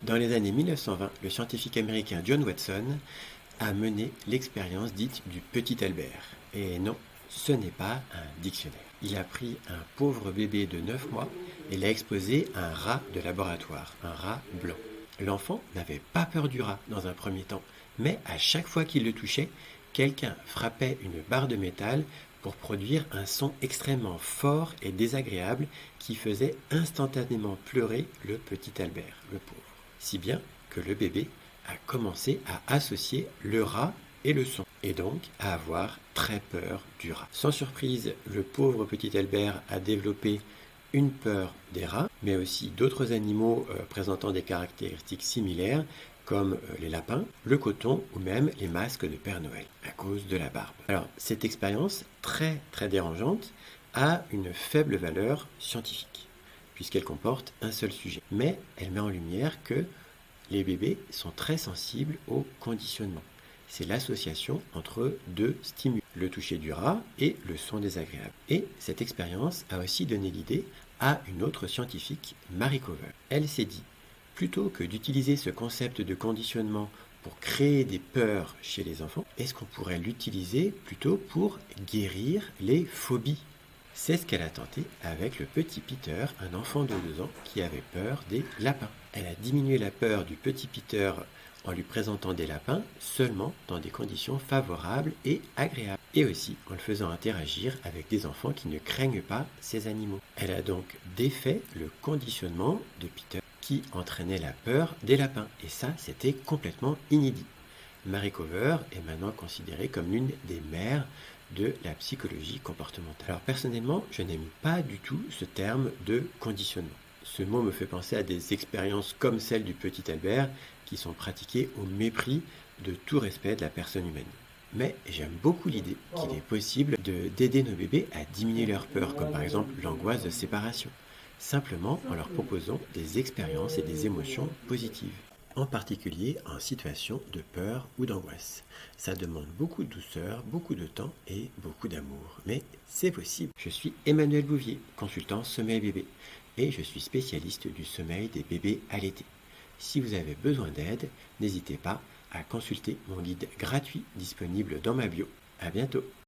Dans les années 1920, le scientifique américain John Watson a mené l'expérience dite du petit Albert. Et non, ce n'est pas un dictionnaire. Il a pris un pauvre bébé de 9 mois et l'a exposé à un rat de laboratoire, un rat blanc. L'enfant n'avait pas peur du rat dans un premier temps, mais à chaque fois qu'il le touchait, quelqu'un frappait une barre de métal pour produire un son extrêmement fort et désagréable qui faisait instantanément pleurer le petit Albert, le pauvre. Si bien que le bébé a commencé à associer le rat et le son, et donc à avoir très peur du rat. Sans surprise, le pauvre petit Albert a développé une peur des rats, mais aussi d'autres animaux présentant des caractéristiques similaires, comme les lapins, le coton ou même les masques de Père Noël, à cause de la barbe. Alors, cette expérience, très très dérangeante, a une faible valeur scientifique, puisqu'elle comporte un seul sujet. Mais elle met en lumière que les bébés sont très sensibles au conditionnement. C'est l'association entre deux stimuli, le toucher du rat et le son désagréable. Et cette expérience a aussi donné l'idée à une autre scientifique, Mary Cover. Elle s'est dit, plutôt que d'utiliser ce concept de conditionnement pour créer des peurs chez les enfants, est-ce qu'on pourrait l'utiliser plutôt pour guérir les phobies? C'est ce qu'elle a tenté avec le petit Peter, un enfant de 2 ans qui avait peur des lapins. Elle a diminué la peur du petit Peter en lui présentant des lapins seulement dans des conditions favorables et agréables, et aussi en le faisant interagir avec des enfants qui ne craignent pas ces animaux. Elle a donc défait le conditionnement de Peter qui entraînait la peur des lapins, et ça c'était complètement inédit. Mary Cover est maintenant considérée comme l'une des mères de la psychologie comportementale. Alors personnellement, je n'aime pas du tout ce terme de conditionnement. Ce mot me fait penser à des expériences comme celle du petit Albert qui sont pratiquées au mépris de tout respect de la personne humaine. Mais j'aime beaucoup l'idée qu'il est possible d'aider nos bébés à diminuer leur peur, comme par exemple l'angoisse de séparation, simplement en leur proposant des expériences et des émotions positives, en particulier en situation de peur ou d'angoisse. Ça demande beaucoup de douceur, beaucoup de temps et beaucoup d'amour, mais c'est possible. Je suis Emmanuel Bouvier, consultant sommeil bébé, et je suis spécialiste du sommeil des bébés allaités. Si vous avez besoin d'aide, n'hésitez pas à consulter mon guide gratuit disponible dans ma bio. À bientôt.